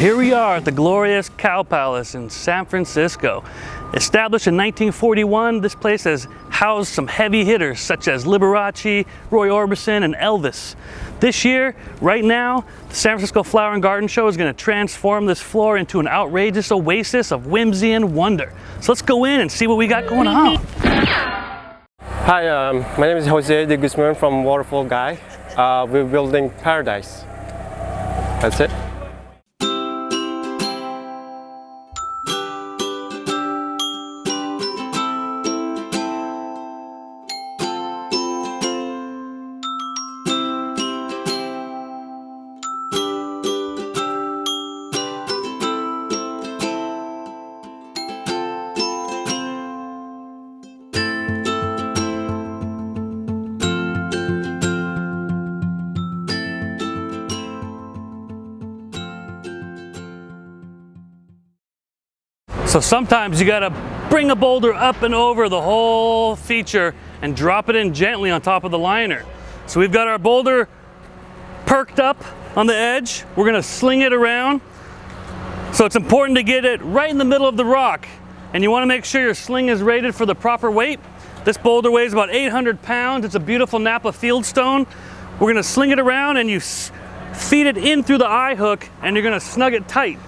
here we are at the glorious Cow Palace in San Francisco. Established in 1941, this place has housed some heavy hitters such as Liberace, Roy Orbison, and Elvis. This year, right now, the San Francisco Flower and Garden Show is going to transform this floor into an outrageous oasis of whimsy and wonder. So let's go in and see what we got going on. Hi, my name is Jose de Guzman from Waterfall Guy. We're building Paradise. That's it. So sometimes you gotta bring a boulder up and over the whole feature and drop it in gently on top of the liner. So we've got our boulder perked up on the edge. We're gonna sling it around. So it's important to get it right in the middle of the rock. And you wanna make sure your sling is rated for the proper weight. This boulder weighs about 800 pounds. It's a beautiful Napa fieldstone. We're gonna sling it around and you feed it in through the eye hook and you're gonna snug it tight.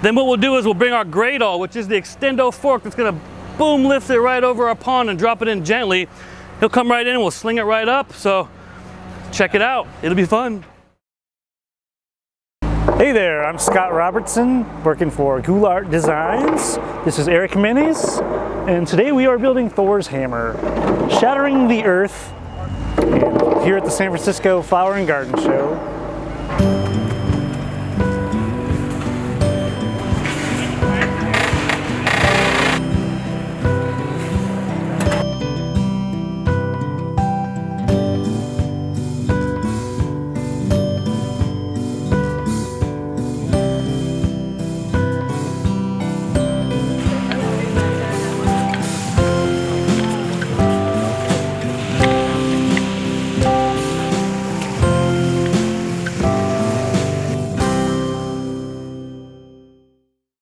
Then what we'll do is we'll bring our grade awl, which is the extendo fork that's gonna boom, lift it right over our pond and drop it in gently. He'll come right in and we'll sling it right up. So check it out, it'll be fun. Hey there, I'm Scott Robertson, working for Goulart Designs. This is Eric Menes, and today we are building Thor's hammer, shattering the earth, here at the San Francisco Flower and Garden Show.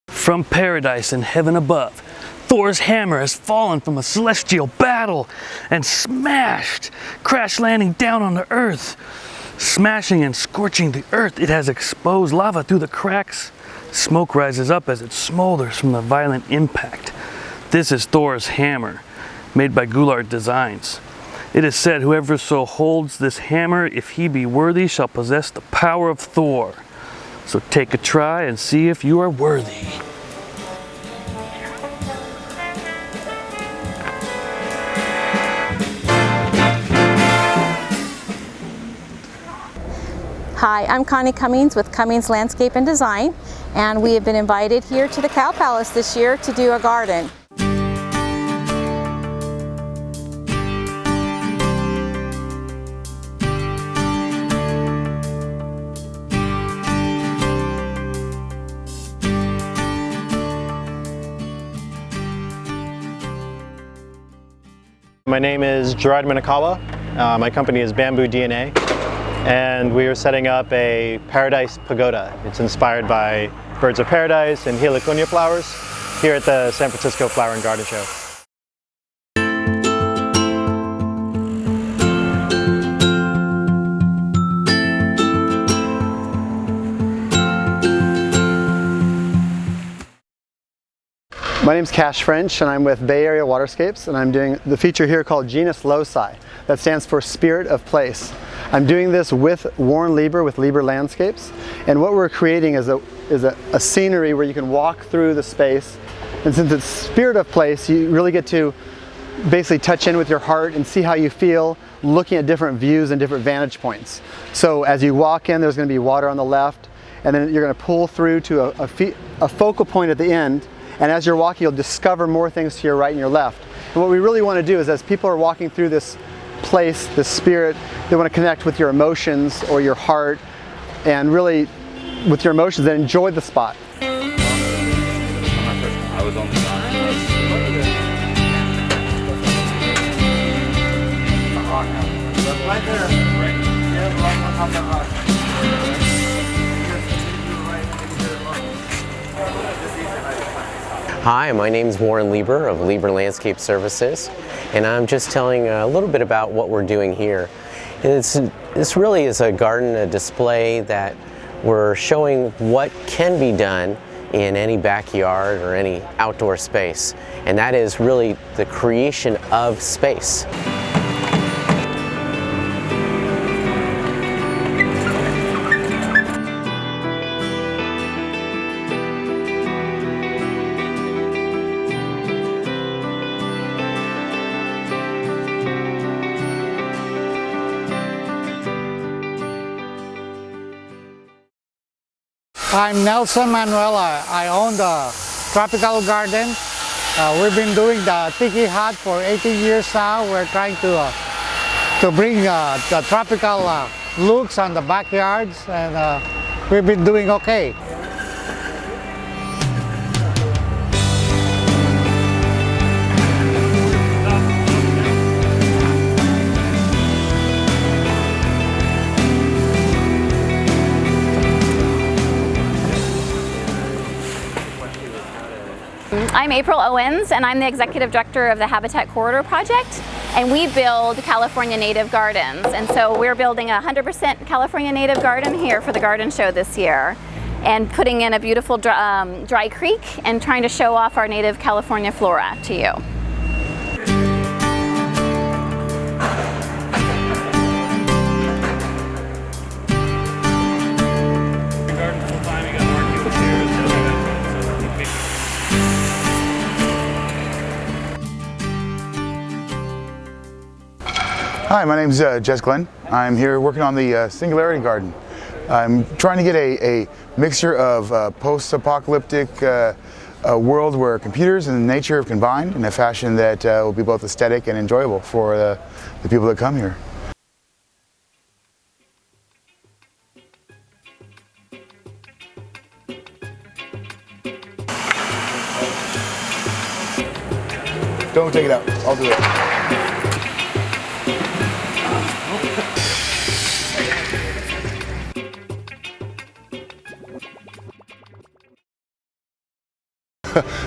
From paradise in heaven above, Thor's hammer has fallen from a celestial battle and smashed, crash landing down on the earth. Smashing and scorching the earth, it has exposed lava through the cracks. Smoke rises up as it smolders from the violent impact. This is Thor's hammer, made by Goulart Designs. It is said, whoever so holds this hammer, if he be worthy, shall possess the power of Thor. So take a try and see if you are worthy. Hi, I'm Connie Cummings with Cummings Landscape and Design, and we have been invited here to the Cow Palace this year to do a garden. My name is Gerard Minakawa. My company is Bamboo DNA. And we are setting up a Paradise Pagoda. It's inspired by birds of paradise and heliconia flowers here at the San Francisco Flower and Garden Show. My name is Cash French and I'm with Bay Area Waterscapes, and I'm doing the feature here called Genus Loci. That stands for Spirit of Place. I'm doing this with Warren Lieber with Lieber Landscapes, and what we're creating is a scenery where you can walk through the space, and since it's Spirit of Place, you really get to basically touch in with your heart and see how you feel looking at different views and different vantage points. So as you walk in, there's going to be water on the left, and then you're going to pull through to a focal point at the end. And as you're walking, you'll discover more things to your right and your left. And what we really want to do is, as people are walking through this place, this spirit, they want to connect with your emotions or your heart, and really with your emotions, and enjoy the spot. I was on the side. Right there. Right. Yeah, right on top of that rock. Hi, my name is Warren Lieber of Lieber Landscape Services, and I'm just telling a little bit about what we're doing here. This really is a garden, a display that we're showing what can be done in any backyard or any outdoor space, and that is really the creation of space. I'm Nelson Manuel. I own the tropical garden. We've been doing the tiki hut for 18 years now. We're trying to bring the tropical looks on the backyards, and we've been doing okay. I'm April Owens, and I'm the Executive Director of the Habitat Corridor Project, and we build California native gardens. And so we're building a 100% California native garden here for the garden show this year, and putting in a beautiful dry creek and trying to show off our native California flora to you. Hi, my name is Jess Glenn. I'm here working on the Singularity Garden. I'm trying to get a mixture of post-apocalyptic a world where computers and nature have combined in a fashion that will be both aesthetic and enjoyable for the people that come here. Don't take it out. I'll do it.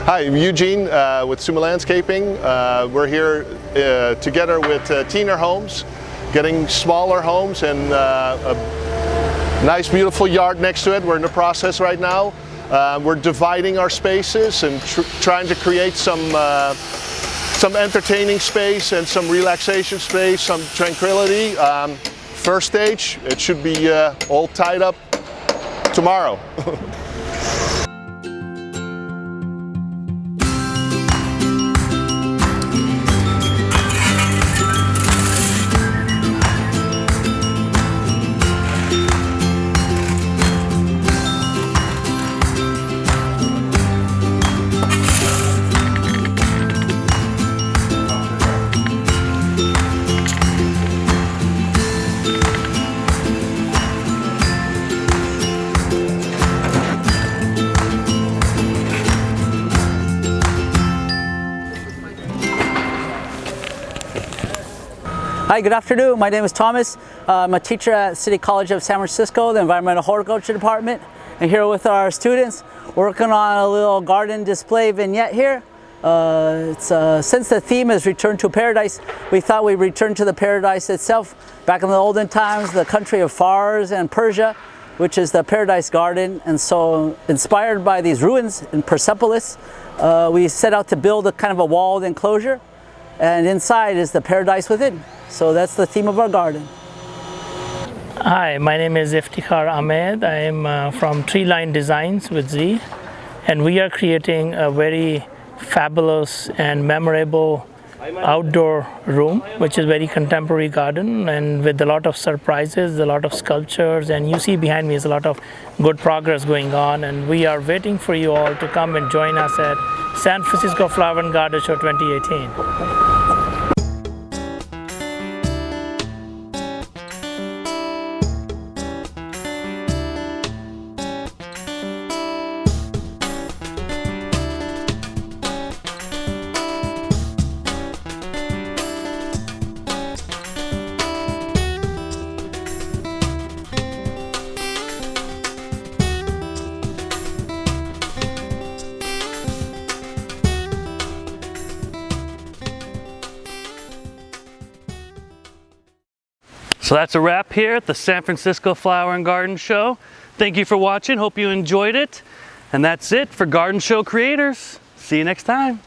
Hi, I'm Eugene with Suma Landscaping. We're here together with Teener Homes, getting smaller homes and a nice beautiful yard next to it. We're in the process right now. We're dividing our spaces and trying to create some entertaining space and some relaxation space, some tranquility. First stage, it should be all tied up tomorrow. Hi, good afternoon. My name is Thomas. I'm a teacher at City College of San Francisco, the Environmental Horticulture Department. And here with our students, working on a little garden display vignette here. Since the theme is Return to Paradise, we thought we'd return to the paradise itself. Back in the olden times, the country of Fars and Persia, which is the Paradise Garden. And so, inspired by these ruins in Persepolis, we set out to build a kind of a walled enclosure. And inside is the paradise within. So that's the theme of our garden. Hi, my name is Iftikhar Ahmed. I am from Tree Line Designs with Z, and we are creating a very fabulous and memorable outdoor room, which is very contemporary garden and with a lot of surprises, a lot of sculptures, and you see behind me is a lot of good progress going on, and we are waiting for you all to come and join us at San Francisco Flower and Garden Show 2018. So that's a wrap here at the San Francisco Flower and Garden Show. Thank you for watching. Hope you enjoyed it. And that's it for Garden Show Creators. See you next time.